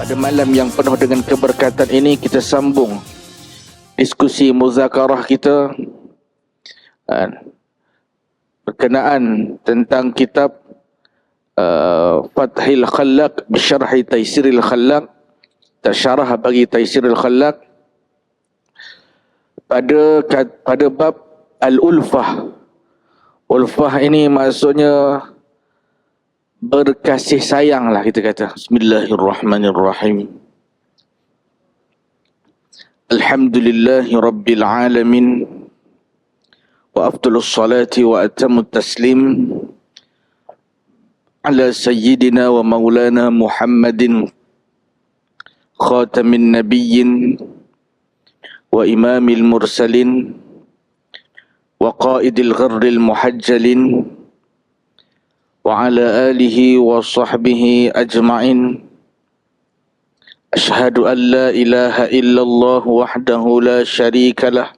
Pada malam yang penuh dengan keberkatan ini, kita sambung diskusi muzakarah kita berkenaan tentang kitab Fathil Khallaq Bisyarhi Taysiril Khallaq, syarah bagi Taysiril Khallaq, pada bab Al-Ulfah. Ulfah ini maksudnya berkasih sayang lah, kita kata. Bismillahirrahmanirrahim. Alhamdulillahi Rabbil Alamin, wa afdalus salati wa atamut taslim ala sayyidina wa maulana Muhammadin khatamin nabiyyin wa imamil mursalin wa qaidil gharril muhajjalin wa ala alihi wa sahbihi ajma'in. Ashhadu an la ilaha illallah wahdahu la syarika lah,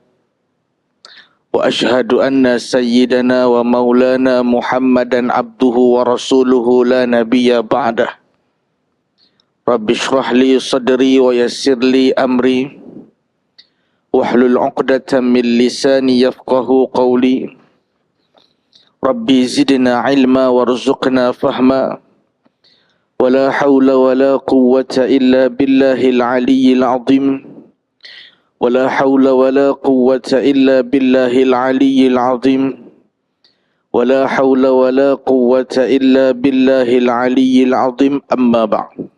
wa ashhadu anna sayyidana wa maulana Muhammadan abduhu wa rasuluhu la nabiyya ba'dah. Rabbi shrah li sadri wa yassir li amri wahlul 'uqdatam min lisani yafqahu qawli. Rabbi zidna ilma warzuqna fahma, wala hawla wala quwwata illa billahil aliyyil azim, wala hawla wala quwwata illa billahil aliyyil azim, wala hawla wala quwwata illa billahil aliyyil azim. Amma ba'd.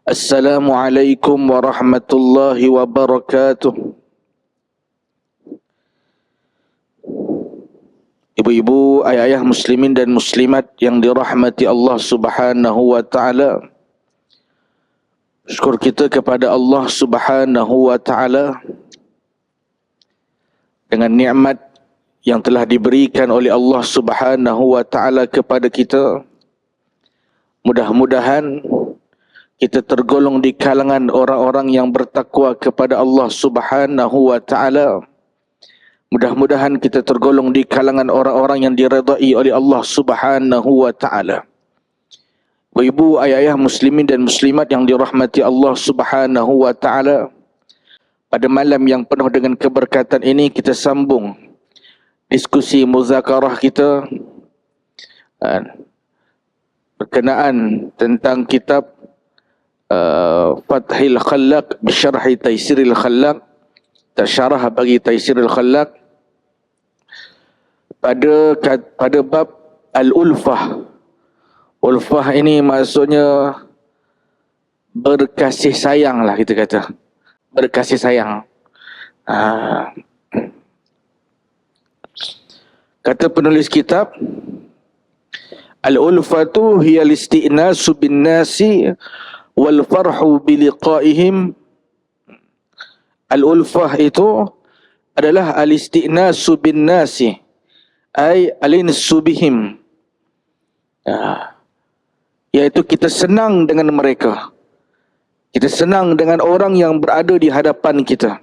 Assalamualaikum warahmatullahi wabarakatuh. Ibu-ibu, ayah-ayah muslimin dan muslimat yang dirahmati Allah Subhanahu wa taala. Syukur kita kepada Allah Subhanahu wa taala dengan nikmat yang telah diberikan oleh Allah Subhanahu wa taala kepada kita. Mudah-mudahan kita tergolong di kalangan orang-orang yang bertakwa kepada Allah Subhanahu wa taala. Mudah-mudahan kita tergolong di kalangan orang-orang yang diredai oleh Allah Subhanahu wa taala. Ibu, ayah-ayah muslimin dan muslimat yang dirahmati Allah Subhanahu wa taala, pada malam yang penuh dengan keberkatan ini kita sambung diskusi muzakarah kita berkenaan tentang kitab Fathil Khallaq Bisyarhi Taysiril Khallaq, syarah bagi Taysiril Khallaq, pada bab Al-Ulfah. Ulfah ini maksudnya berkasih sayang lah, kita kata. Berkasih sayang. Kata penulis kitab, Al-Ulfatu hiya al-isti'nasu bin nasi wal farhu biliqa'ihim. Al-Ulfah itu adalah al-isti'nasu bin nasi, ay al-insu bihim, iaitu kita senang dengan mereka, kita senang dengan orang yang berada di hadapan kita.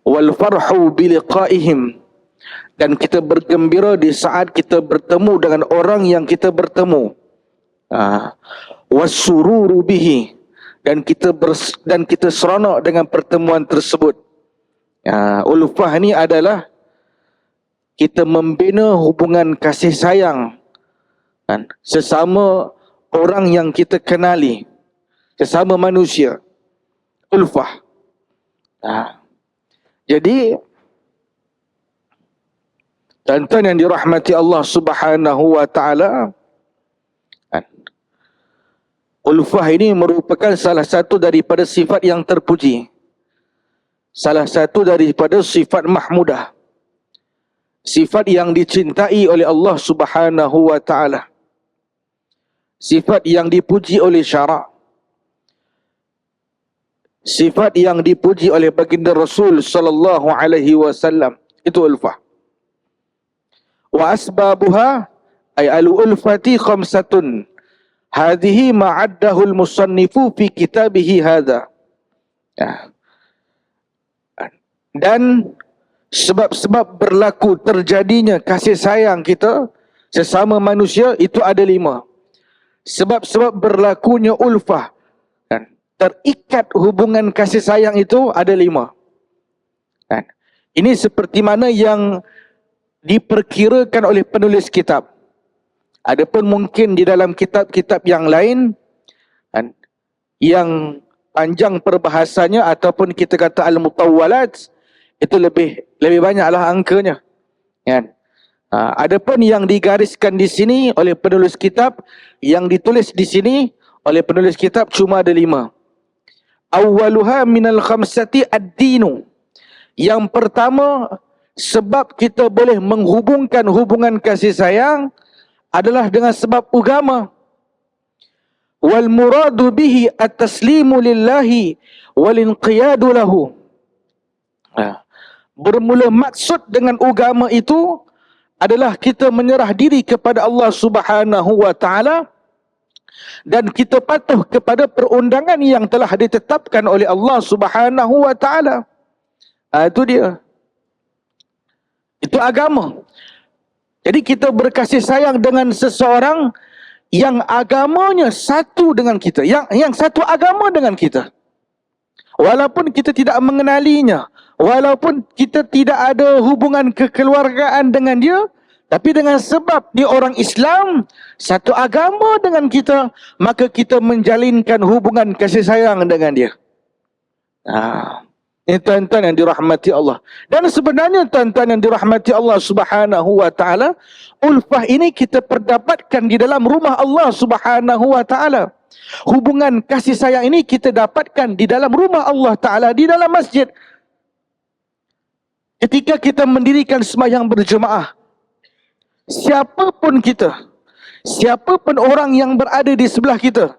Wal farhu biliqa'ihim, dan kita bergembira di saat kita bertemu dengan orang yang kita bertemu. Wassururu bihi, dan kita seronok dengan pertemuan tersebut. Ulfah ni adalah kita membina hubungan kasih sayang sesama orang yang kita kenali, sesama manusia. Ulfah. Jadi tuan-tuan yang dirahmati Allah Subhanahu wa taala, ulfah ini merupakan salah satu daripada sifat yang terpuji, salah satu daripada sifat mahmudah, sifat yang dicintai oleh Allah Subhanahu wa taala, sifat yang dipuji oleh syarak, sifat yang dipuji oleh baginda Rasul sallallahu alaihi wasallam. Itu ulfah. Wa asbabuha ay al-ulfati khamsatun. Hadhihi ma'addahu al-musannifu fi kitabihi hadha. Dan sebab-sebab berlaku terjadinya kasih sayang kita sesama manusia itu ada 5. sebab-sebab berlakunya ulfah, kan? Terikat hubungan kasih sayang itu ada 5. Kan? Ini seperti mana yang diperkirakan oleh penulis kitab. Adapun mungkin di dalam kitab-kitab yang lain, kan, yang panjang perbahasannya ataupun kita kata al-mutawwalat, itu lebih banyaklah angkanya. Kan? Adapun yang digariskan di sini oleh penulis kitab, yang ditulis di sini oleh penulis kitab cuma ada 5. Awwaluha minal khamsati ad-dinu. Yang pertama, sebab kita boleh menghubungkan hubungan kasih sayang adalah dengan sebab agama. Wal muradu bihi at-taslimu lillahi wal inqiyadu lahu. Bermula maksud dengan agama itu adalah kita menyerah diri kepada Allah Subhanahu wa taala dan kita patuh kepada perundangan yang telah ditetapkan oleh Allah Subhanahu wa taala. Itu dia. Itu agama. Jadi kita berkasih sayang dengan seseorang yang agamanya satu dengan kita, yang satu agama dengan kita. Walaupun kita tidak mengenalinya, walaupun kita tidak ada hubungan kekeluargaan dengan dia, tapi dengan sebab dia orang Islam, satu agama dengan kita, maka kita menjalinkan hubungan kasih sayang dengan dia. Ini tuan-tuan yang dirahmati Allah. Dan sebenarnya tuan-tuan yang dirahmati Allah Subhanahu wa taala, ulfah ini kita perdapatkan di dalam rumah Allah Subhanahu wa taala. Hubungan kasih sayang ini kita dapatkan di dalam rumah Allah Ta'ala, di dalam masjid. Ketika kita mendirikan sembahyang berjemaah, siapapun kita, siapapun orang yang berada di sebelah kita,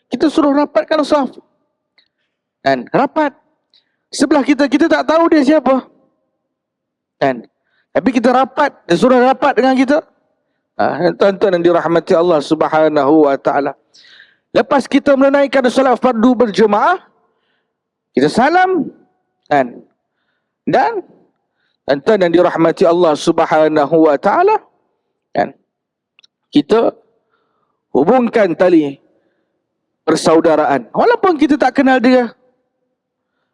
kita suruh rapatkan saf. Dan rapat. Sebelah kita, kita tak tahu dia siapa. Dan tapi kita rapat, dia suruh rapat dengan kita. Tuan-tuan yang dirahmati Allah Subhanahu wa Ta'ala. Lepas kita menunaikan solat fardu berjemaah, kita salam, kan? Dan tuan-tuan yang dirahmati Allah Subhanahu wa taala, kan? Kita hubungkan tali persaudaraan. Walaupun kita tak kenal dia.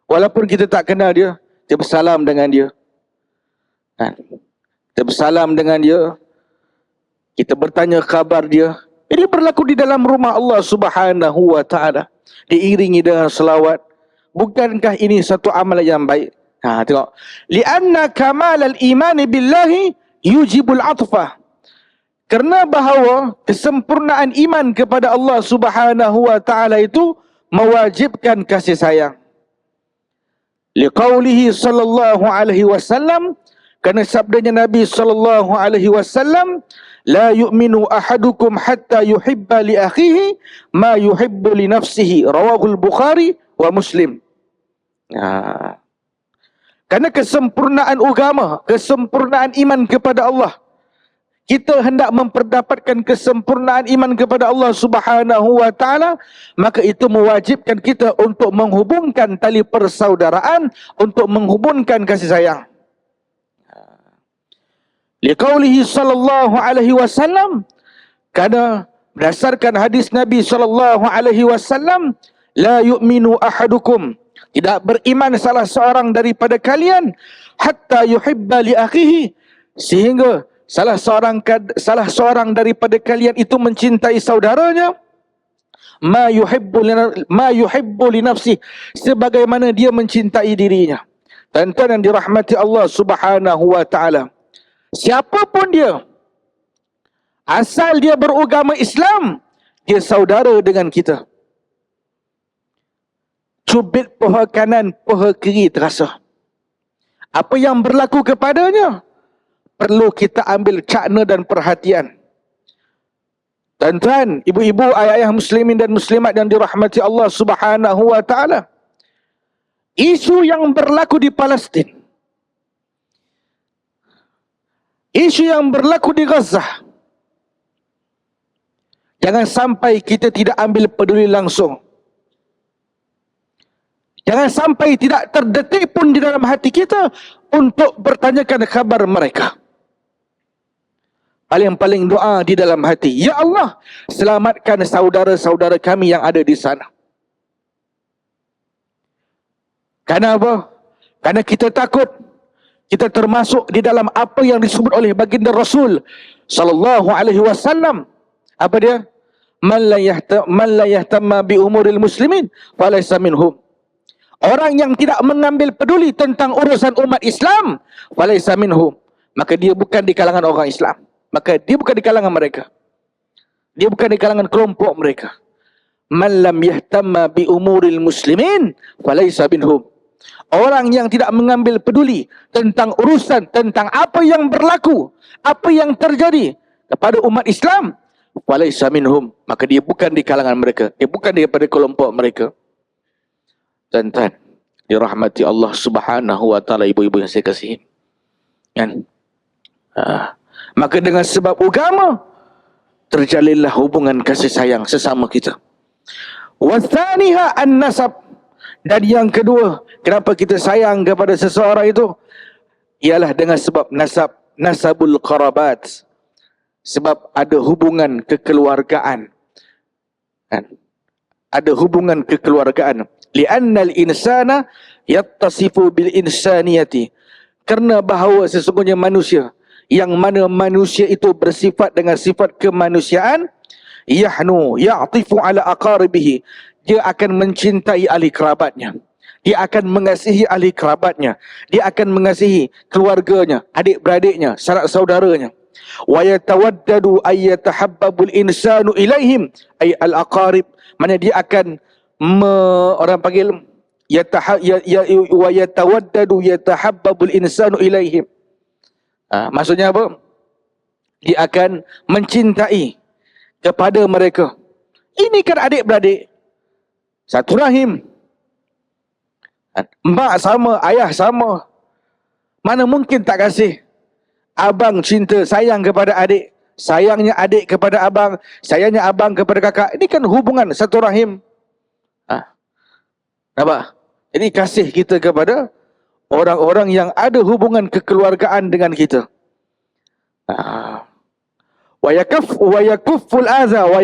Walaupun kita tak kenal dia, kita bersalam dengan dia. Kan? Kita bersalam dengan dia. Kita bertanya khabar dia. Ini berlaku di dalam rumah Allah Subhanahu wa taala. Diiringi dengan selawat. Bukankah ini satu amalan yang baik? Tengok. Lianna kamal al-iman billahi yujibul atfah. Karena bahawa kesempurnaan iman kepada Allah Subhanahu wa taala itu mewajibkan kasih sayang. Liqaulihi sallallahu alaihi wasallam, kerana sabdanya Nabi sallallahu alaihi wasallam, la yu'minu ahadukum hatta yuhibba li akhihi ma yuhibbu li nafsihi. Rawahul Bukhari wa Muslim. Karena kesempurnaan agama, kesempurnaan iman kepada Allah, kita hendak memperdapatkan kesempurnaan iman kepada Allah Subhanahu wa taala, maka itu mewajibkan kita untuk menghubungkan tali persaudaraan, untuk menghubungkan kasih sayang. Liqaulihi sallallahu alaihi wasallam, karena berdasarkan hadis Nabi sallallahu alaihi wasallam, la yu'minu ahadukum, tidak beriman salah seorang daripada kalian, hatta yuhibba li akhihi, sehingga salah seorang daripada kalian itu mencintai saudaranya, ma yuhibbu li nafsi, sebagaimana dia mencintai dirinya. Tuan-tuan yang dirahmati Allah Subhanahu wa taala, siapapun dia, asal dia beragama Islam, dia saudara dengan kita. Cubit paha kanan, paha kiri terasa. Apa yang berlaku kepadanya perlu kita ambil cakna dan perhatian. Tuan-tuan, ibu-ibu, ayah-ayah muslimin dan muslimat yang dirahmati Allah Subhanahu wa taala, isu yang berlaku di Palestin, isu yang berlaku di Gaza, jangan sampai kita tidak ambil peduli langsung. Jangan sampai tidak terdetik pun di dalam hati kita untuk bertanyakan kabar mereka. paling-paling doa di dalam hati, ya Allah, selamatkan saudara-saudara kami yang ada di sana. Karena apa? Karena kita takut kita termasuk di dalam apa yang disebut oleh baginda Rasul sallallahu alaihi wasallam. Apa dia? Man la yahtamma bi umuril muslimin falaysa minhum. Orang yang tidak mengambil peduli tentang urusan umat Islam, falaysa minhum, maka dia bukan di kalangan orang Islam. Maka dia bukan di kalangan mereka. Dia bukan di kalangan kelompok mereka. Man lam yahtamma bi umuril muslimin falaysa minhum. Orang yang tidak mengambil peduli tentang urusan, tentang apa yang berlaku, apa yang terjadi kepada umat Islam, falaysa minhum, maka dia bukan di kalangan mereka. Dia bukan daripada kelompok mereka. Tuan-tuan, dirahmati Allah Subhanahu wa taala, ibu-ibu yang saya kasihi. Kan? Maka dengan sebab agama terjalinlah hubungan kasih sayang sesama kita. Wathaniha an-nasab. Dan yang kedua, kenapa kita sayang kepada seseorang itu? Ialah dengan sebab nasab, nasabul qarabat. Sebab ada hubungan kekeluargaan. Ada hubungan kekeluargaan. Li'annal insana yattasifu bil insaniyati. Karena bahawa sesungguhnya manusia, yang mana manusia itu bersifat dengan sifat kemanusiaan, yahnu ya'tifu ala aqaribihi. Dia akan mencintai ahli kerabatnya. Dia akan mengasihi ahli kerabatnya. Dia akan mengasihi keluarganya, adik-beradiknya, sanak saudaranya. Wa yatawaddadu ay yatahabbabul insanu ilaihim ay al-aqarib. Mana dia akan orang panggil wa yatawaddadu yatahabbabul insanu ilaihim. Maksudnya apa? Dia akan mencintai kepada mereka. Ini kan adik-beradik, satu rahim. Mak sama, ayah sama. Mana mungkin tak kasih? Abang cinta, sayang kepada adik. Sayangnya adik kepada abang. Sayangnya abang kepada kakak. Ini kan hubungan satu rahim. Nampak? Jadi kasih kita kepada orang-orang yang ada hubungan kekeluargaan dengan kita. Wa yakufful adha wa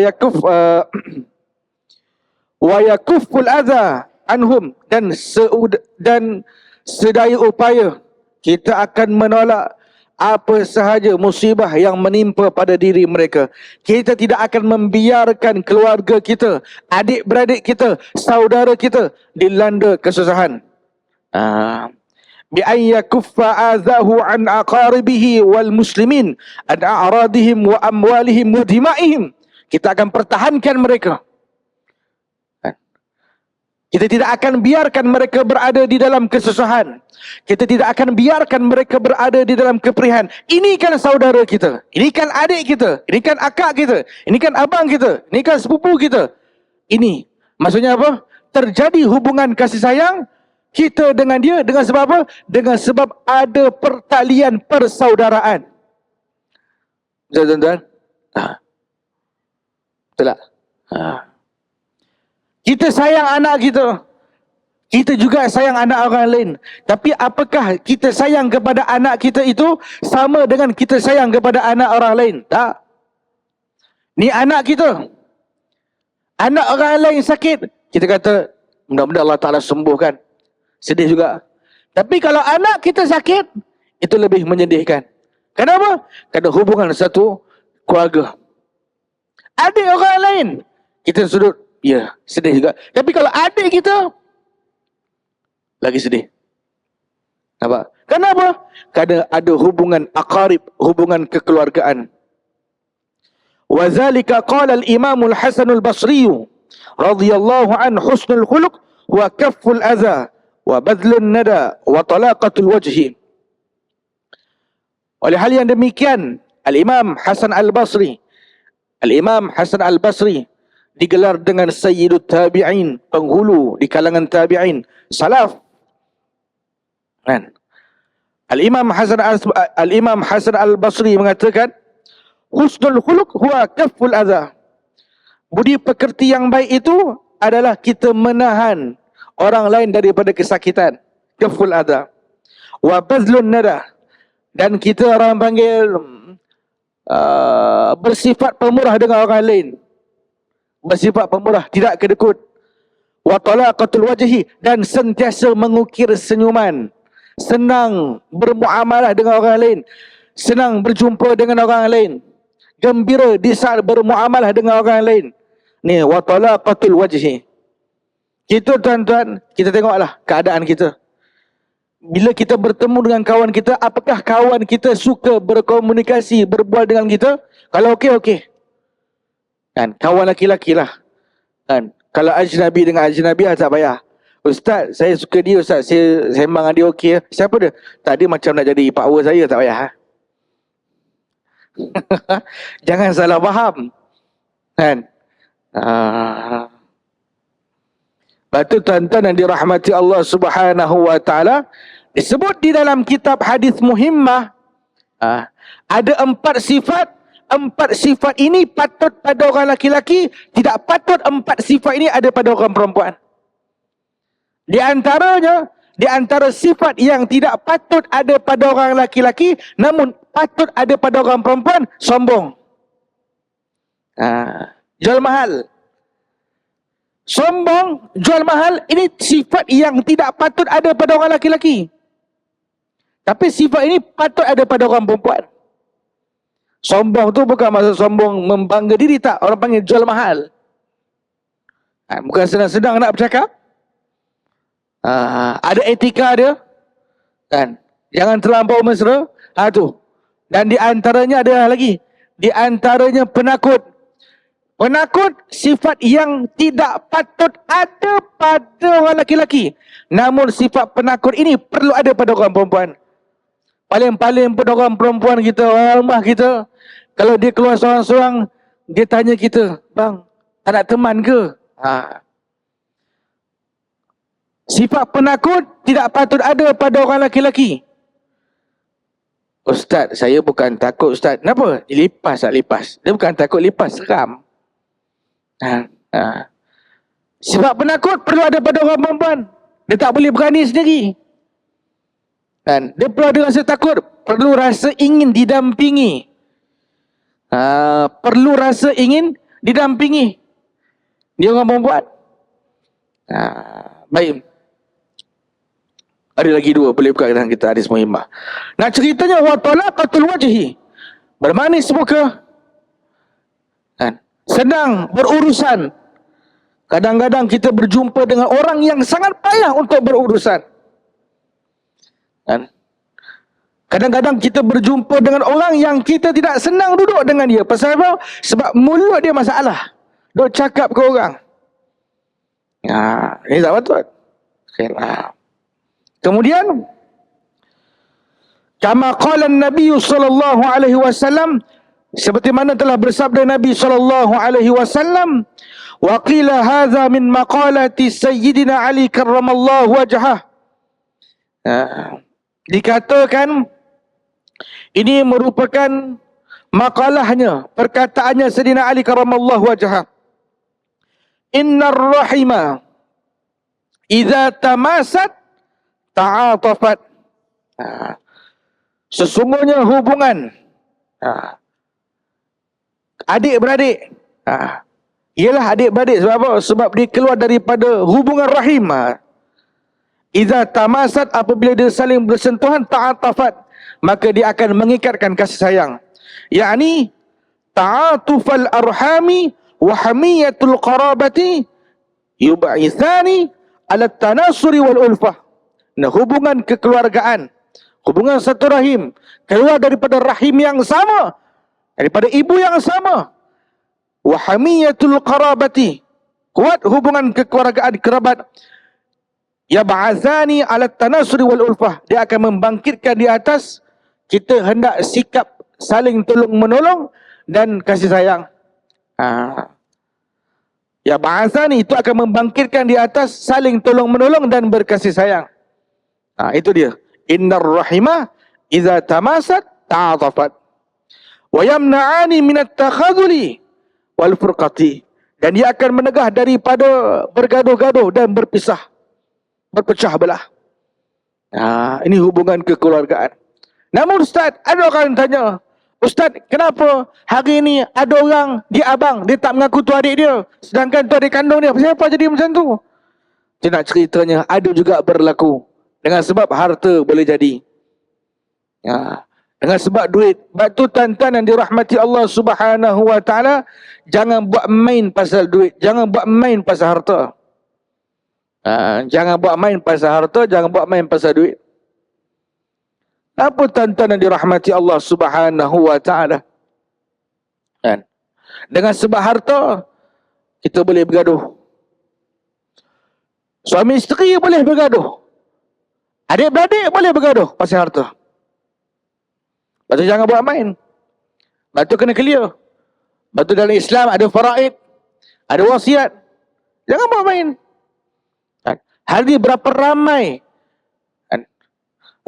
yakufful adha anhum, dan sedaya upaya kita akan menolak apa sahaja musibah yang menimpa pada diri mereka. Kita tidak akan membiarkan keluarga kita, adik-beradik kita, saudara kita dilanda kesusahan. Bi an yakuffa azahu an aqaribihi wal muslimin an a'radihim wa amwalihim wa dima'ihim. Kita akan pertahankan mereka. Kita tidak akan biarkan mereka berada di dalam kesusahan. Kita tidak akan biarkan mereka berada di dalam keperihan. Ini kan saudara kita. Ini kan adik kita. Ini kan akak kita. Ini kan abang kita. Ini kan sepupu kita. Ini. Maksudnya apa? Terjadi hubungan kasih sayang kita dengan dia. Dengan sebab apa? Dengan sebab ada pertalian persaudaraan. Betul, tuan-tuan? Betul tak? Kita sayang anak kita. Kita juga sayang anak orang lain. Tapi apakah kita sayang kepada anak kita itu sama dengan kita sayang kepada anak orang lain? Tak. Ni anak kita. Anak orang lain sakit, kita kata, mudah-mudahan Allah Ta'ala sembuhkan. Sedih juga. Tapi kalau anak kita sakit, itu lebih menyedihkan. Kenapa? Kerana hubungan satu keluarga. Adik orang lain, kita sudut, ya, sedih juga. Tapi kalau adik kita, lagi sedih. Nampak? Kenapa? Kerana ada hubungan aqarib, hubungan kekeluargaan. Wazalika qala al-Imam al-Hasan al-Basri radhiyallahu an husnul khuluq wa kafful adha wa badlun nada wa talaqatul wajhi. Oleh hal yang demikian, Al-Imam Hasan al-Basri, Al-Imam Hasan al-Basri digelar dengan Sayyidut Tabi'in, penghulu di kalangan tabi'in, salaf. Kan? Al-Imam Hasan al-Basri mengatakan, husnul khuluq huwa kafful adha. Budi pekerti yang baik itu adalah kita menahan orang lain daripada kesakitan. Kafful adha. Wa badlun nada. Dan kita orang panggil bersifat pemurah dengan orang lain. Bersifat pemurah, tidak kedekut. Wa talaqatul wajhi, dan sentiasa mengukir senyuman. Senang bermuamalah dengan orang lain, senang berjumpa dengan orang lain, gembira di saat bermuamalah dengan orang lain. Ni wa talaqatul wajhi. Kita tuan-tuan, kita tengoklah keadaan kita. Bila kita bertemu dengan kawan kita, apakah kawan kita suka berkomunikasi, berbual dengan kita? Kalau okey, okey. Kan, kawan laki-laki lah. Kan, kalau ajnabi dengan ajnabi tak payah. Ustaz, saya suka dia Ustaz, saya sembang dengan dia okey. Siapa dia? Tak, dia macam nak jadi power saya, tak payah. Jangan salah faham. Kan? Lepas tu tuan-tuan yang dirahmati Allah Subhanahu wa taala, disebut di dalam kitab hadis Muhimmah, ada 4 sifat. 4 sifat ini patut pada orang laki-laki, tidak patut 4 sifat ini ada pada orang perempuan. Di antaranya, di antara sifat yang tidak patut ada pada orang laki-laki namun patut ada pada orang perempuan, sombong. Jual mahal. Sombong, jual mahal, ini sifat yang tidak patut ada pada orang laki-laki. Tapi sifat ini patut ada pada orang perempuan. Sombong tu bukan maksud sombong membangga diri, tak. Orang panggil jual mahal. Bukan senang-senang nak bercakap. Ada etika dia. Kan? Jangan terlampau mesra. Tu. Dan di antaranya ada lagi. Di antaranya penakut. Penakut sifat yang tidak patut ada pada orang laki-laki. Namun sifat penakut ini perlu ada pada orang perempuan. Paling-paling pada orang perempuan kita, orang rumah kita, kalau dia keluar seorang-seorang, dia tanya kita, bang, tak nak teman ke? Sifat penakut tidak patut ada pada orang laki-laki. Ustaz, saya bukan takut Ustaz. Kenapa? Dia lipas tak lipas. Dia bukan takut lipas, seram. Sifat penakut perlu ada pada orang perempuan. Dia tak boleh berani sendiri. Kan? Dia perlu ada rasa takut, perlu rasa ingin didampingi. Perlu rasa ingin didampingi. Dia orang perempuan. Baik. Ada lagi 2 boleh buka dalam kita hadis Muhimmah. Nak ceritanya wa talaqatul wajhi. Bermanis muka. Kan? Senang berurusan. Kadang-kadang kita berjumpa dengan orang yang sangat payah untuk berurusan. Kan? Kadang-kadang kita berjumpa dengan orang yang kita tidak senang duduk dengan dia. Pasal apa? Sebab mulut dia masalah. Duk cakap ke orang. Ini tak patut. Kemudian, kama qala Nabi sallallahu alaihi wasallam, seperti mana telah bersabda Nabi sallallahu alaihi wasallam, wa qila hadza min maqalati sayyidina Ali karramallahu wajhah. Dikatakan ini merupakan makalahnya, perkataannya Sayyidina Ali karramallahu wajhah. Innar rahima idza tamasat ta'atafat. Sesungguhnya hubungan adik-beradik, ialah adik-beradik. Sebab apa? Sebab dia keluar daripada hubungan rahim. Idza tamasat, apabila dia saling bersentuhan, ta'atafat, maka dia akan mengikatkan kasih sayang. Yakni ta'atufal arhami wa hamiyatul qarabati yub'ithani ala tanasuri wal ulfah. Nah, hubungan kekeluargaan, hubungan satu rahim, keluar daripada rahim yang sama, daripada ibu yang sama. Wa hamiyatul qarabati, kuat hubungan kekeluargaan kerabat. Ya ba'athani ala tanasuri wal ulfah, dia akan membangkitkan di atas kita hendak sikap saling tolong menolong dan kasih sayang. Ya ba'athani, itu akan membangkitkan di atas saling tolong menolong dan berkasih sayang. Itu dia. Innar rahimah idza tamasat ta'atafat wa yamna'ani minat takhadhuli wal furqati, dan dia akan menegah daripada bergaduh-gaduh dan berpisah, berpecah belah. Ini hubungan kekeluargaan. Namun Ustaz, ada orang tanya, Ustaz, kenapa hari ni ada orang, dia abang, dia tak mengaku tu adik dia, sedangkan tu adik kandung dia. Kenapa jadi macam tu? Dia nak ceritanya, ada juga berlaku. Dengan sebab harta boleh jadi. Ya. Dengan sebab duit. Sebab tu tuan-tuan yang dirahmati Allah Subhanahu Wa Taala, jangan buat main pasal duit, jangan buat main pasal harta. Jangan buat main pasal harta, jangan buat main pasal duit. Apa tuan-tuan yang dirahmati Allah Subhanahu Wa Taala? Kan? Dengan sebab harta, kita boleh bergaduh. Suami isteri boleh bergaduh. Adik-beradik boleh bergaduh pasal harta. Lepas tu jangan buat main. Lepas tu kena clear. Lepas tu dalam Islam ada faraid, ada wasiat. Jangan buat main. Hari ni berapa ramai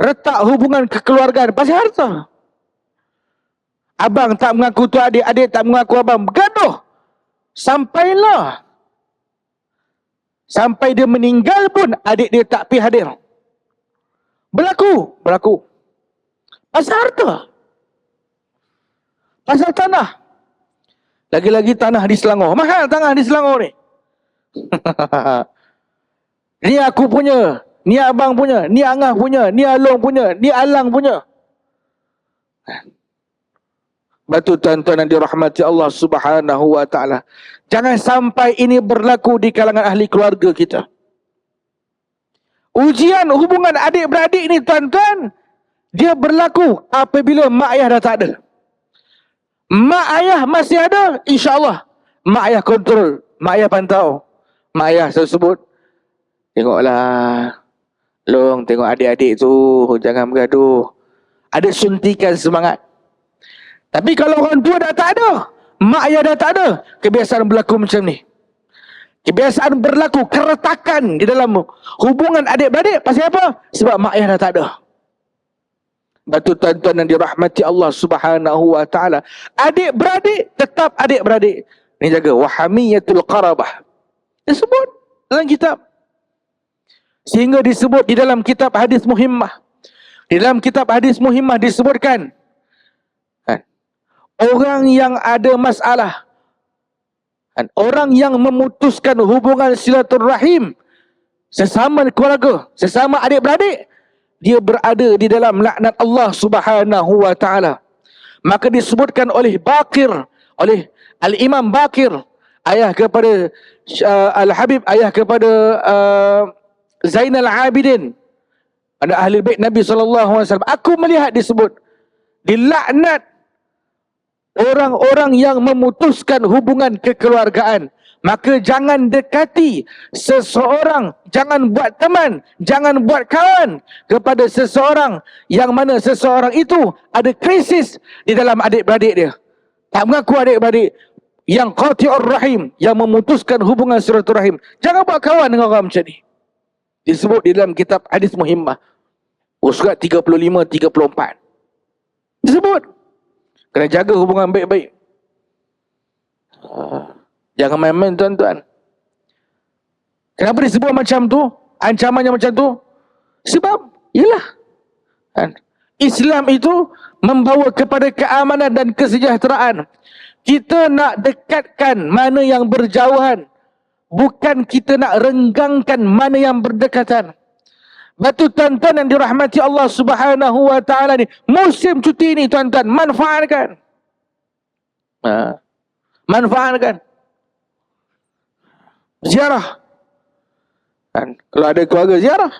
retak hubungan kekeluargaan pasal harta. Abang tak mengaku tu adik, adik tak mengaku abang. Bergaduh. Sampailah. Sampai dia meninggal pun adik dia tak pergi hadir. Berlaku. Pasal harta. Pasal tanah. Lagi-lagi tanah di Selangor. Mahal tanah di Selangor ni. Ni aku punya. Ni abang punya. Ni Angah punya. Ni Along punya. Ni Alang punya. Batu tuan-tuan yang dirahmati Allah Subhanahu Wa Taala. Jangan sampai ini berlaku di kalangan ahli keluarga kita. Ujian hubungan adik-beradik ni tuan-tuan, dia berlaku apabila mak ayah dah tak ada. Mak ayah masih ada, insya-Allah mak ayah kontrol, mak ayah pantau. Mak ayah tersebut, tengoklah, Long, tengok adik-adik tu, jangan bergaduh. Ada suntikan semangat. Tapi kalau orang tua dah tak ada, mak ayah dah tak ada, kebiasaan berlaku macam ni. Kebiasaan berlaku keretakan di dalam hubungan adik-beradik. Pasal apa? Sebab mak ayah dah tak ada. Batu tuan-tuan yang dirahmati Allah Subhanahu Wa Taala, adik-beradik tetap adik-beradik. Ini jaga wahamiyatul qarabah. Disebut dalam kitab. Sehingga disebut di dalam kitab hadis muhimmah. Di dalam kitab hadis muhimmah disebutkan, orang yang ada masalah, orang yang memutuskan hubungan silaturahim sesama keluarga, sesama adik-beradik, dia berada di dalam laknat Allah Subhanahu Wa Taala. Maka disebutkan oleh Baqir, oleh Al-Imam Baqir, ayah kepada Al-Habib, ayah kepada Zainal Abidin, ada ahli bait Nabi SAW. Aku melihat disebut dilaknat orang-orang yang memutuskan hubungan kekeluargaan. Maka jangan dekati seseorang, jangan buat teman, jangan buat kawan kepada seseorang yang mana seseorang itu ada krisis di dalam adik-beradik dia. Tak mengaku adik-beradik, yang qati'ur rahim, yang memutuskan hubungan silaturahim. Jangan buat kawan dengan orang macam ni. Disebut di dalam kitab hadis muhimmah, surat 35-34. Disebut kena jaga hubungan baik-baik. Jangan main-main tuan-tuan. Kenapa disebut macam tu? Ancamannya macam tu? Sebab, yelah, Islam itu membawa kepada keamanan dan kesejahteraan. Kita nak dekatkan mana yang berjauhan, bukan kita nak renggangkan mana yang berdekatan. Batu tuan-tuan yang dirahmati Allah Subhanahu Wa Taala ni, musim cuti ni tuan-tuan, manfaatkan. Manfaatkan. Ziarah. Kalau ada keluarga, ziarah.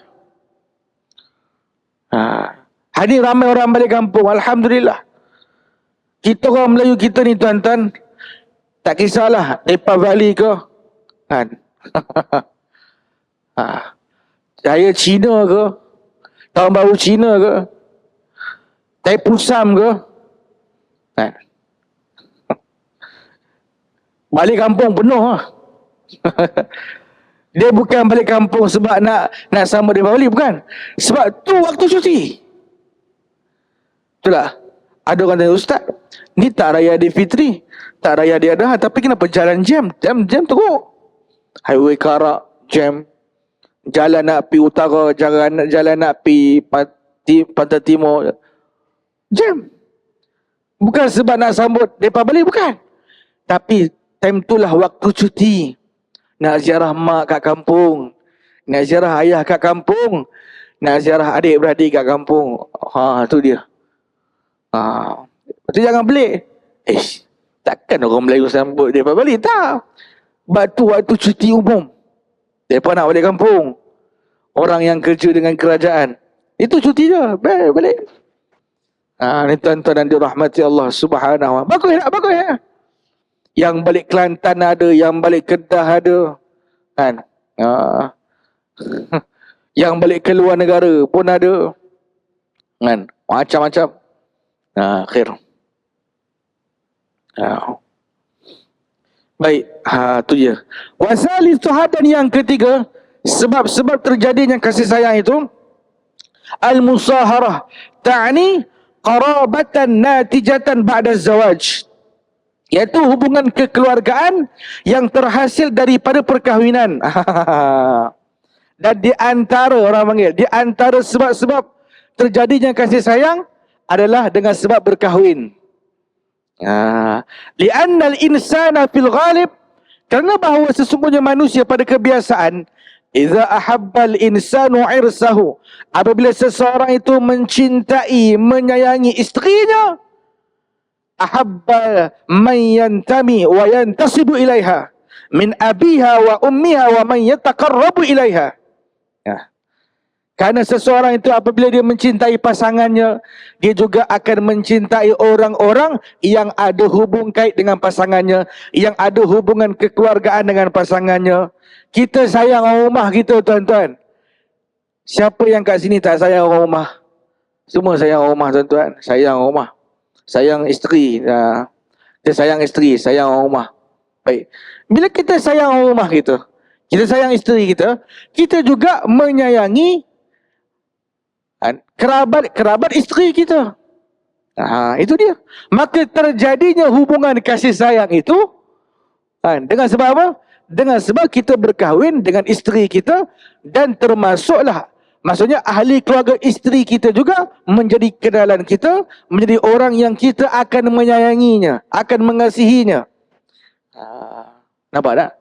Hari ni ramai orang balik kampung, alhamdulillah. Kita orang Melayu kita ni tuan-tuan, tak kisahlah Nepal Valley ke, Raya Cina ke, Tahun Baru Cina ke, Taipusam ke, balik kampung penuh lah. Dia bukan balik kampung sebab nak sama Deepavali, bukan. Sebab tu waktu cuti. Itulah. Ada orang tanya, Ustaz, ni tak Raya Aidilfitri, tak Raya Aidiladha, tapi kenapa jalan jam? Jam teruk. Highway Karak, jam. Jalan nak pergi utara, jalan nak pergi Pantai Timur, jam. Bukan sebab nak sambut mereka balik, bukan. Tapi time itulah waktu cuti. Nak ziarah mak kat kampung, nak ziarah ayah kat kampung, nak ziarah adik-beradik kat kampung. Tu dia. Lepas tu jangan pelik. Takkan orang Melayu sambut mereka balik, tak. Waktu cuti umum, mereka nak balik kampung. Orang yang kerja dengan kerajaan, itu cuti dia, balik. Ni tuan-tuan dan dirahmati Allah Subhanahu wa ta'ala. Bagus tak? Bagus ya? Yang balik Kelantan ada, yang balik Kedah ada, kan? Yang balik ke luar negara pun ada, kan? Macam-macam. Khair. Baik, tu je. Wasalithuha, dan yang ketiga, sebab-sebab terjadinya kasih sayang itu, al-musaharah, ta'ni qarabatan natijatan ba'da zawaj, iaitu hubungan kekeluargaan yang terhasil daripada perkahwinan. Dan di antara, orang panggil, di antara sebab-sebab terjadinya kasih sayang adalah dengan sebab berkahwin. Li'annal insana fil ghalib, kerana bahawa sesungguhnya manusia pada kebiasaan, idza ahabbal insanu irsahu, apabila seseorang itu mencintai, menyayangi isterinya, ahabba man yantami wa yantasibu ilaiha min abiha wa ummiha wa man yataqarrabu ilaiha. Karena seseorang itu apabila dia mencintai pasangannya, dia juga akan mencintai orang-orang yang ada hubung kait dengan pasangannya, yang ada hubungan kekeluargaan dengan pasangannya. Kita sayang orang rumah kita, tuan-tuan. Siapa yang kat sini tak sayang orang rumah? Semua sayang orang rumah, tuan-tuan. Sayang orang rumah. Sayang isteri. Kita sayang isteri, sayang orang rumah. Baik. Bila kita sayang orang rumah kita, kita sayang isteri kita, kita juga menyayangi kerabat isteri kita. Itu dia. Maka terjadinya hubungan kasih sayang itu dengan sebab apa? Dengan sebab kita berkahwin dengan isteri kita, dan termasuklah, maksudnya ahli keluarga isteri kita juga menjadi kenalan kita, menjadi orang yang kita akan menyayanginya, akan mengasihinya. Nampak tak?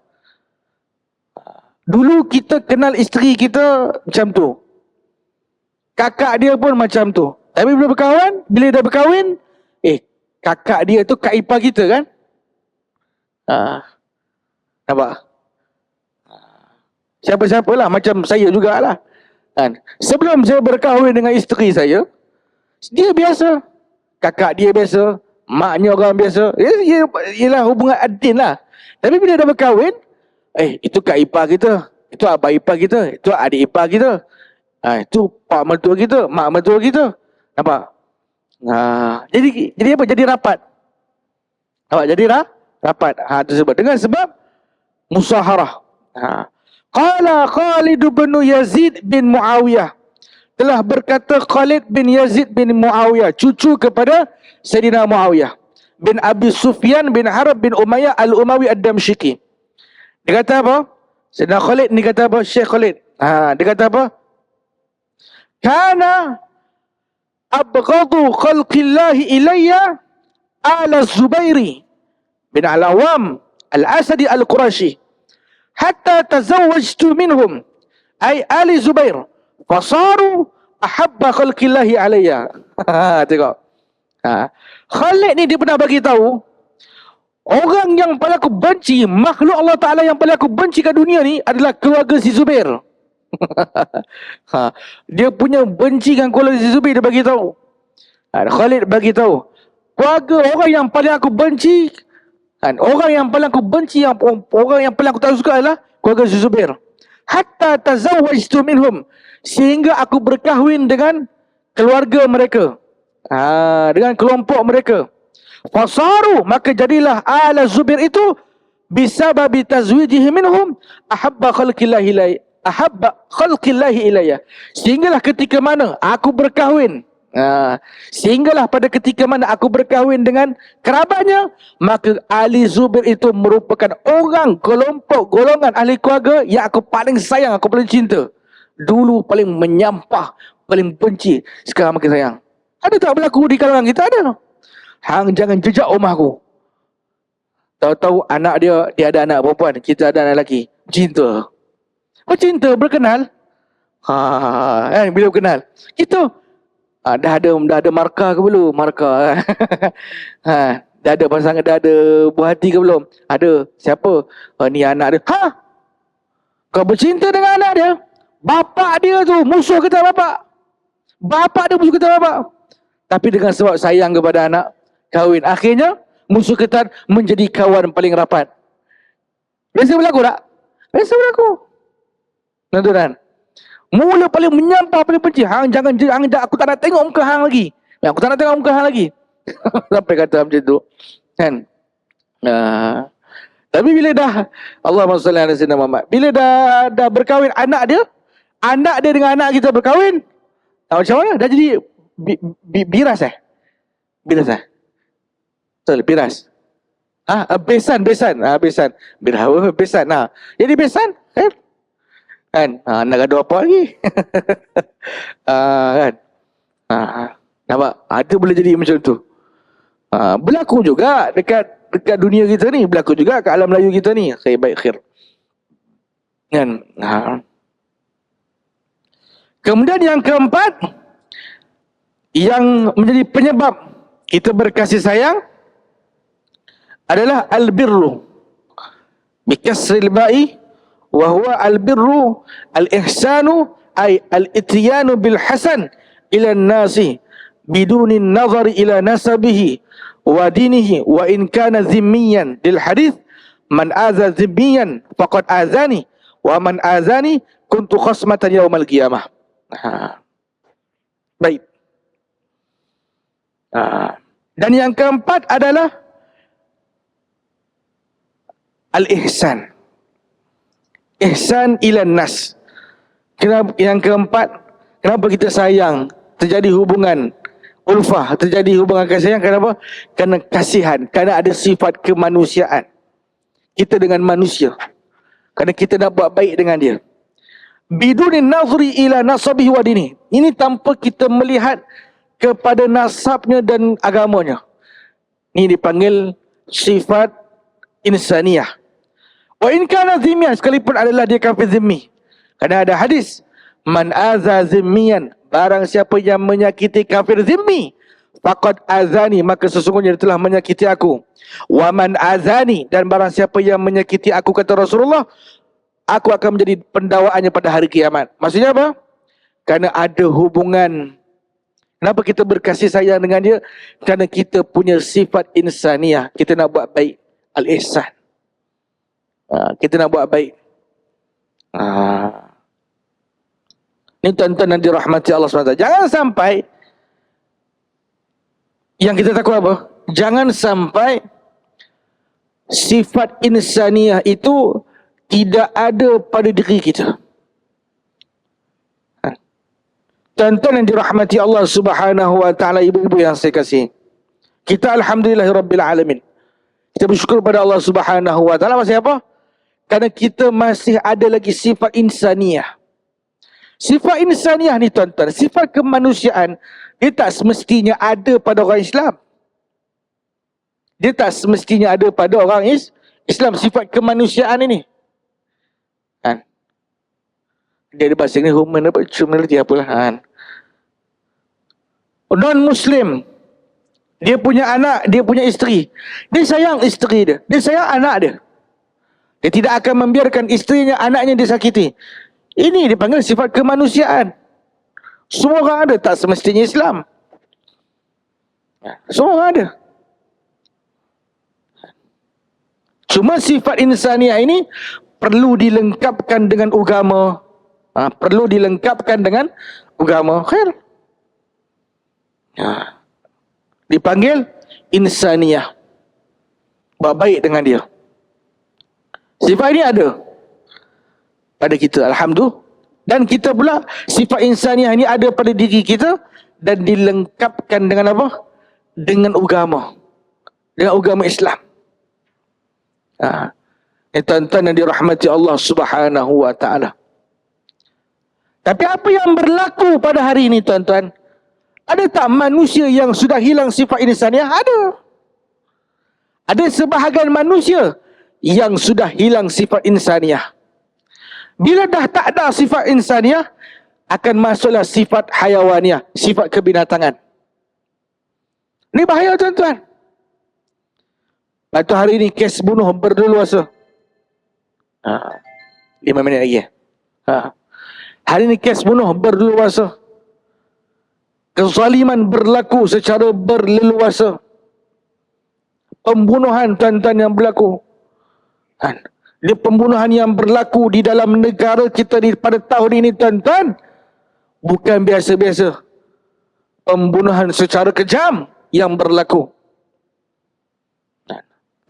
Dulu kita kenal isteri kita macam tu, kakak dia pun macam tu. Tapi bila dah berkahwin, kakak dia tu kak ipar kita, kan? Nampak? Siapa-siapalah, macam saya jugalah, kan? Sebelum saya berkahwin dengan isteri saya, dia biasa, kakak dia biasa, maknya orang biasa. Ialah hubungan adin lah. Tapi bila dah berkahwin, itu kak ipar kita, itu abang ipar kita, itu adik ipar kita, itu pak mertua kita, mak mertua kita. Nampak? Jadi apa? Jadi rapat. Nampak? Jadi rapat. Tersebut dengan sebab musaharah. Qala Khalid bin Yazid bin Muawiyah, telah berkata Khalid bin Yazid bin Muawiyah, cucu kepada Sayyidina Muawiyah bin Abi Sufyan bin Harb bin Umayyah al-Umawi ad-Damsyiki. Dia kata apa? Sayyidina Khalid ni kata apa? Syekh Khalid. Dia kata apa? Kana abghadu khalqillahi ilayya ala Zubairi bin Al-Awam al-Asadi al-Qurashi hatta tazawwajtu minhum, ay ali Zubair, fasaru ahabba khalqillahi alayya. Tengok. Khalid ni dia pernah bagi tahu, orang yang paling aku benci, makhluk Allah Ta'ala yang paling aku benci kat dunia ni adalah keluarga si Zubair. Dia punya benci dengan keluarga si Zubair, dia bagi tahu. Khalid bagi tahu, keluarga orang yang paling aku benci, orang yang paling aku benci, orang yang paling aku tak suka adalah keluarga si Zubair. Hatta tazawwajtu minhum, sehingga aku berkahwin dengan keluarga mereka, dengan kelompok mereka. Fasaru, maka jadilah ala Zubair itu bisababi tazwijihi minhum ahabba khalqillahi ilayya, sehinggalah ketika mana aku berkahwin, sehinggalah pada ketika mana aku berkahwin dengan kerabatnya, maka Ali Zubair itu merupakan orang, kelompok, golongan ahli keluarga yang aku paling sayang, aku paling cinta. Dulu paling menyampah, paling benci, sekarang makin sayang. Ada tak berlaku di kalangan kita? Ada. Hang jangan jejak rumah aku. Tahu-tahu anak dia ada anak perempuan, kita ada anak lelaki. Cinta. Oh cinta, berkenal. Kan bila berkenal. Kita dah ada markah ke belum? Markah. Dah ada pasangan, dah ada buah hati ke belum? Ada. Siapa? Ni anak dia. Kau bercinta dengan anak dia? Bapak dia tu musuh kita bapak. Bapak dia musuh kita bapak. Tapi dengan sebab sayang kepada anak, kahwin. Akhirnya musuh kita menjadi kawan paling rapat. Biasa berlaku tak? Biasa berlaku. Tuan-tuan. Mula paling menyampah, paling benci. Hang jangan, aku tak nak tengok muka hang lagi. Aku tak nak tengok muka hang lagi. Sampai kata macam tu. Kan? Tapi bila dah, Allahumma salli ala sayyidina Muhammad. Bila dah berkahwin anak dia dengan anak kita berkahwin. Macam mana? Dah jadi biras Biras Betul, biras. Besan. Besan. Besan. Jadi besan, kan? Nak gaduh apa lagi? Kan? Nampak? Itu boleh jadi macam tu. Berlaku juga dekat dunia kita ni, berlaku juga kat alam Melayu kita ni. Khair. Kan? Kemudian yang keempat, yang menjadi penyebab kita berkasih sayang adalah al-birru bikasril ba'i wa huwa al-birru al-ihsanu ay al-ityanu bil hasan ila an-nasi biduni an-nazar ila nasabihi wa dinihi wa in kana zimmiyan lil hadith man aza zimmiyan faqad azani wa man azani kuntu khasmatan yaumal qiyamah. Baik. Dan yang keempat adalah al-ihsan. Ihsan ilan nas. Kenapa yang keempat? Kenapa kita sayang? Terjadi hubungan ulfah, terjadi hubungan kasih sayang. Kenapa? Kerana kasihan, kerana ada sifat kemanusiaan kita dengan manusia. Kerana kita nak buat baik dengan dia. Bidunin nazri ila nasabihi wa dini. Ini tanpa kita melihat kepada nasabnya dan agamanya. Ini dipanggil sifat insaniyah. Wa in kana zimmiyan, sekalipun adalah dia kafir zimmi. Kerana ada hadis, man aza zimmiyan, barang siapa yang menyakiti kafir zimmi, faqad azani, maka sesungguhnya dia telah menyakiti aku. Wa man azani, dan barang siapa yang menyakiti aku, kata Rasulullah, aku akan menjadi pendakwaannya pada hari kiamat. Maksudnya apa? Kerana ada hubungan. Kenapa kita berkasih sayang dengan dia? Kerana kita punya sifat insaniyah. Kita nak buat baik. Al-ihsan. Kita nak buat baik. Ini tuan-tuan yang dirahmati Allah SWT. Jangan sampai, yang kita takut apa? Jangan sampai sifat insaniyah itu tidak ada pada diri kita. Tuan-tuan yang dirahmati Allah Subhanahu wa taala, ibu-ibu yang saya kasih. Kita alhamdulillahirabbil alamin. Kita bersyukur pada Allah Subhanahu wa taala. Pasal apa? Kerana kita masih ada lagi sifat insaniyah. Sifat insaniyah ni tuan-tuan, sifat kemanusiaan, dia tak semestinya ada pada orang Islam. Dia tak semestinya ada pada orang Islam, sifat kemanusiaan ini. Kan? Dia ada bahasa ni human apa cuma dia apalah kan. Non-Muslim, dia punya anak, dia punya isteri. Dia sayang isteri dia, dia sayang anak dia. Dia tidak akan membiarkan isterinya, anaknya disakiti. Ini dipanggil sifat kemanusiaan. Semua orang ada, tak semestinya Islam. Semua orang ada. Cuma sifat insaniah ini perlu dilengkapkan dengan agama. Perlu dilengkapkan dengan agama. Khair. Dipanggil insaniah. Buat baik dengan dia. Sifat ini ada pada kita, alhamdulillah. Dan kita pula sifat insaniah ini ada pada diri kita dan dilengkapkan dengan apa? Dengan agama. Dengan agama Islam. Tuan-tuan yang dirahmati Allah Subhanahu wa taala. Tapi apa yang berlaku pada hari ini tuan-tuan? Ada tak manusia yang sudah hilang sifat insaniah? Ada. Ada sebahagian manusia yang sudah hilang sifat insaniah. Bila dah tak ada sifat insaniah, akan masuklah sifat hayawaniah, sifat kebinatangan. Ini bahaya tuan-tuan. Lepas tu hari ini kes bunuh berleluasa. 5 minit lagi. Hari ini kes bunuh berleluasa. Kezaliman berlaku secara berleluasa. Pembunuhan tuan-tuan yang berlaku. Dia pembunuhan yang berlaku di dalam negara kita pada tahun ini tuan-tuan. Bukan biasa-biasa. Pembunuhan secara kejam yang berlaku.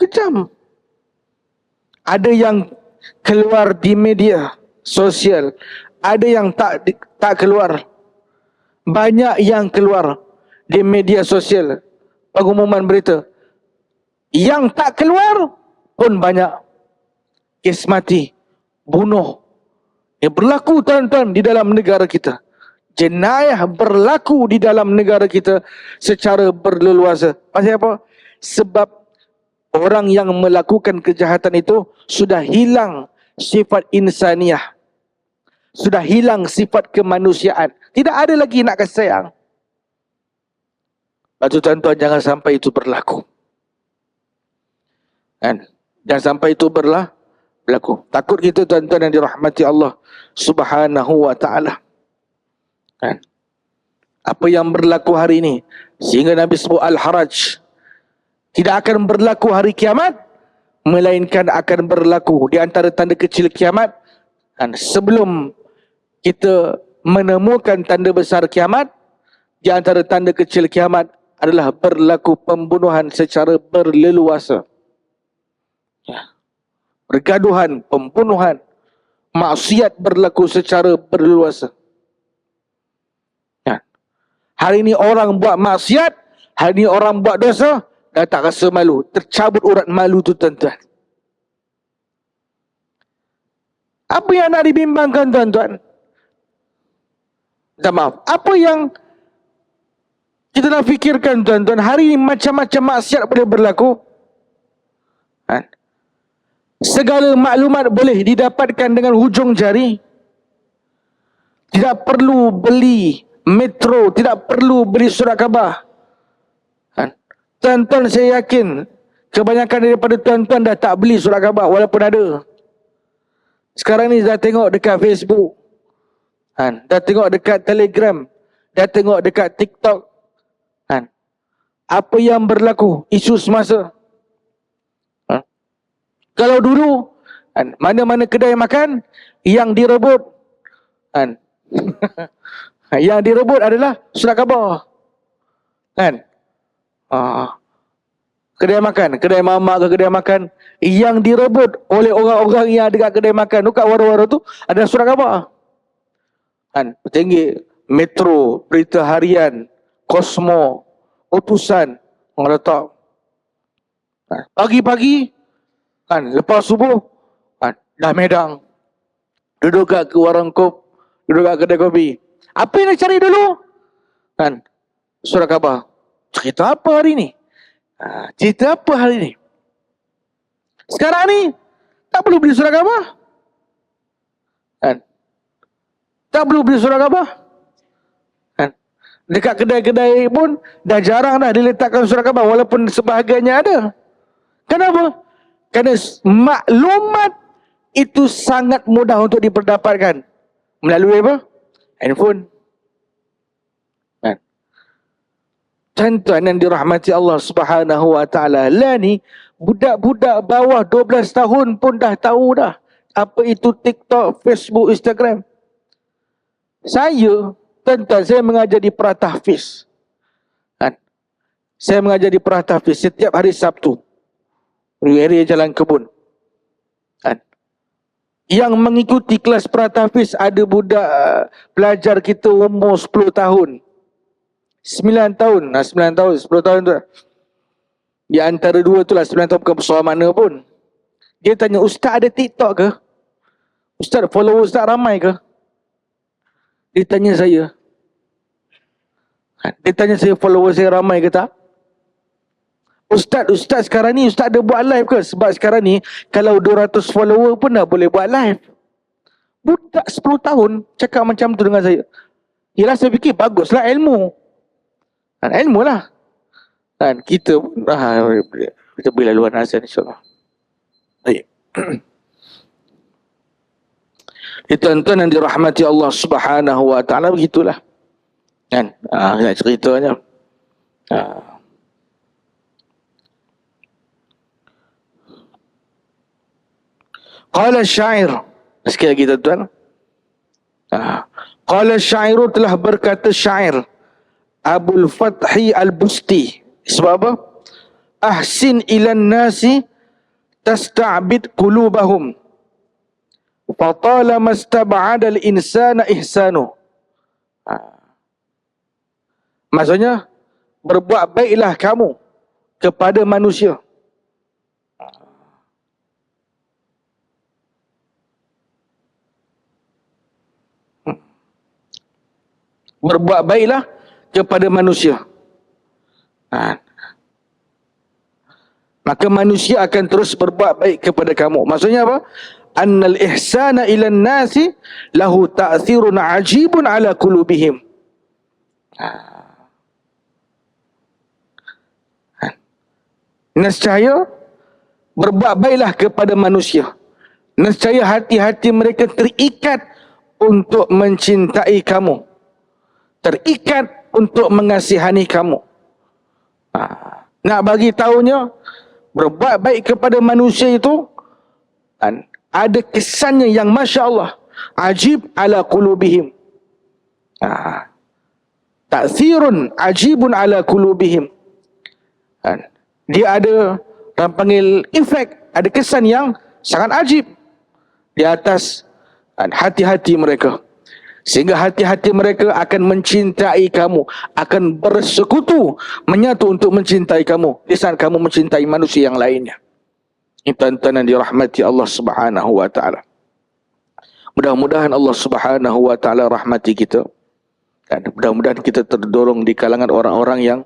Kejam. Ada yang keluar di media sosial. Ada yang tak keluar. Banyak yang keluar di media sosial. Pengumuman berita. Yang tak keluar pun banyak. Kes mati, bunuh. Yang berlaku tuan-tuan di dalam negara kita. Jenayah berlaku di dalam negara kita secara berleluasa. Pasal apa? Sebab orang yang melakukan kejahatan itu sudah hilang sifat insaniah. Sudah hilang sifat kemanusiaan. Tidak ada lagi nak kasih sayang. Lepas tu tuan-tuan, jangan sampai itu berlaku. Jangan sampai itu berlaku. Takut kita tuan-tuan yang dirahmati Allah Subhanahu wa ta'ala. Apa yang berlaku hari ini, sehingga Nabi sebut al-haraj, tidak akan berlaku hari kiamat, melainkan akan berlaku di antara tanda kecil kiamat. Sebelum kita menemukan tanda besar kiamat, di antara tanda kecil kiamat adalah berlaku pembunuhan secara berleluasa. Pergaduhan, pembunuhan, maksiat berlaku secara berleluasa. Hari ini orang buat maksiat, hari ini orang buat dosa, dah tak rasa malu. Tercabut urat malu tu tuan-tuan. Apa yang nak dibimbangkan tuan-tuan? Minta maaf. Apa yang kita nak fikirkan tuan-tuan? Hari ini macam-macam maksiat boleh berlaku. Segala maklumat boleh didapatkan dengan hujung jari. Tidak perlu beli metro, tidak perlu beli surat khabar. Tuan-tuan, saya yakin kebanyakan daripada tuan-tuan dah tak beli surat khabar walaupun ada. Sekarang ni dah tengok dekat Facebook, dah tengok dekat Telegram, dah tengok dekat TikTok. Apa yang berlaku, isu semasa. Kalau dulu mana-mana kedai makan yang direbut yang direbut adalah surat khabar. Kedai makan, kedai mamak ke kedai makan, yang direbut oleh orang-orang yang ada kat kedai makan tu, kat warung-warung tu, adalah surat khabar. Petinggi Metro, Berita Harian, Kosmo, Utusan, orang letak. Pagi-pagi, lepas subuh, dah medang. Duduk kat warung kop, duduk kat kedai kopi. Apa yang nak cari dulu? Surat khabar. Cerita apa hari ni? Cerita apa hari ni? Sekarang ni, tak perlu beli surat khabar. Tak perlu beli surat khabar. Dekat kedai-kedai pun dah jarang dah diletakkan surat khabar, walaupun sebahagiannya ada. Kenapa? Kerana maklumat itu sangat mudah untuk diperdapatkan. Melalui apa? Handphone. Tuan-tuan yang dirahmati Allah Subhanahu wa ta'ala, lah ni budak-budak bawah 12 tahun pun dah tahu dah apa itu TikTok, Facebook, Instagram. Saya, tuan-tuan, saya mengajar di Pratahfiz. Saya mengajar di Pratahfiz setiap hari Sabtu di area Jalan Kebun. Yang mengikuti kelas Pratahfiz ada budak pelajar kita umur 10 tahun. 9 tahun, 9 tahun, 10 tahun tu. Di antara dua tu lah, 9 tahun bukan besar mana pun. Dia tanya, Ustaz ada TikTok ke? Ustaz, follower Ustaz ramai ke? Dia tanya saya. Dia tanya saya, follower saya ramai ke tak? Ustaz sekarang ni, Ustaz ada buat live ke? Sebab sekarang ni, kalau 200 follower pun dah boleh buat live. Budak 10 tahun cakap macam tu dengan saya. Yelah, saya fikir baguslah ilmu. Ilmu lah. Kita beri laluan azan insyaAllah. Baik. Tuan-tuan yang dirahmati Allah Subhanahu wa ta'ala, begitulah. Nak ceritanya. Qala syair. Sekali lagi tuan-tuan. Qala syairu, telah berkata syair Abul Fathi Al-Busti. Sebab apa? Ahsin ilan nasi tasta'bid qulubahum fatalama istab'ada al-insana ihsanu. Maksudnya, berbuat baiklah kamu kepada manusia. Berbuat baiklah kepada manusia. Maka manusia akan terus berbuat baik kepada kamu. Maksudnya apa? Annal ihsana ilan nasi lahu ta'thirun ajibun ala qulubihim. Nescaya berbuat baiklah kepada manusia. Nescaya hati-hati mereka terikat untuk mencintai kamu. Terikat untuk mengasihani kamu. Nak bagi tahunya, berbuat baik kepada manusia itu ada kesannya yang Masya Allah, ajib ala qulubihim. Ta'thirun ajibun ala qulubihim. Dia ada, orang panggil efek, ada kesan yang sangat ajib di atas hati-hati mereka. Sehingga hati-hati mereka akan mencintai kamu, akan bersekutu, menyatu untuk mencintai kamu di saat kamu mencintai manusia yang lainnya. Ini tuan-tuan yang dirahmati Allah Subhanahu wa ta'ala. Mudah-mudahan Allah Subhanahu wa ta'ala rahmati kita. Dan mudah-mudahan kita terdorong di kalangan orang-orang yang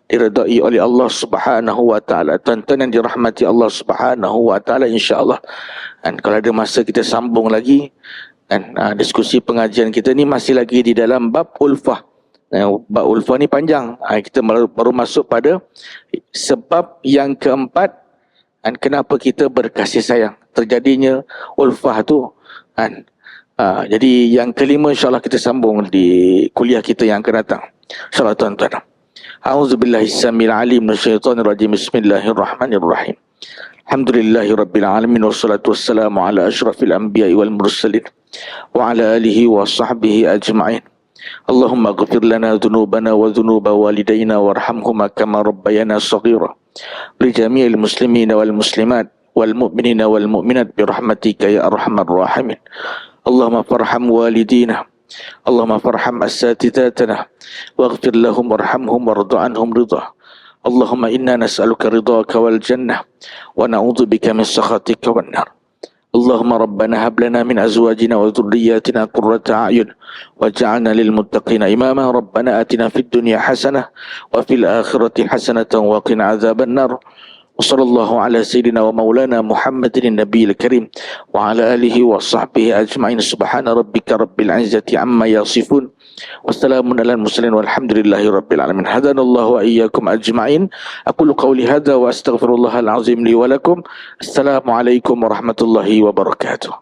diredai oleh Allah Subhanahu wa ta'ala. Tuan-tuan yang dirahmati Allah Subhanahu wa ta'ala, insya-Allah. Dan kalau ada masa kita sambung lagi. Dan diskusi pengajian kita ni masih lagi di dalam bab ulfah. Bab ulfah ni panjang. Kita baru masuk pada sebab yang keempat, dan kenapa kita berkasih sayang, terjadinya ulfah tu. Jadi yang kelima insyaAllah kita sambung di kuliah kita yang akan datang. InsyaAllah tuan-tuan. A'udzubillahi samil alim minasyaitanir rajim. Bismillahirrahmanirrahim. Alhamdulillahi rabbil alamin, wassalatu wassalamu ala asyrafil anbiya'i wal mursalin wa ala alihi wa sahbihi ajma'in. Allahumma ghafir lana dhunubana wa dhunuba walidayna warhamhuma kama rabbayana saghira. Li jami'il muslimina wal muslimat wal mu'minina wal mu'minat birahmatika ya arhamar rahimin. Allahumma farham walidina, Allahumma farham asatidatana waghfir lahum warhamhum warda anhum ridha. Allahumma inna nas'aluka ridhaka wal jannah wa na'udzu bika min sakhatika wan nar. Allahumma rabbana hab lana min azwajina wa dhurriyyatina qurrata a'yun waj'alna lil muttaqina imama. Rabbana atina fid dunya hasanah wa fil akhirati hasanatan wa qina adzaban nar. Wa sallallahu ala sayyidina wa maulana Muhammadin nabiyil karim wa ala alihi wa sahbihi ajma'in. Subhana rabbika rabbil izzati amma yasifun. Wassalamun ala al-mursalin walhamdulillahi rabbil alamin. Hadanallahu wa iyyakum ajma'in. Aqulu qawli hadha wa astaghfirullahal azim li wa lakum. Assalamualaikum warahmatullahi wabarakatuh.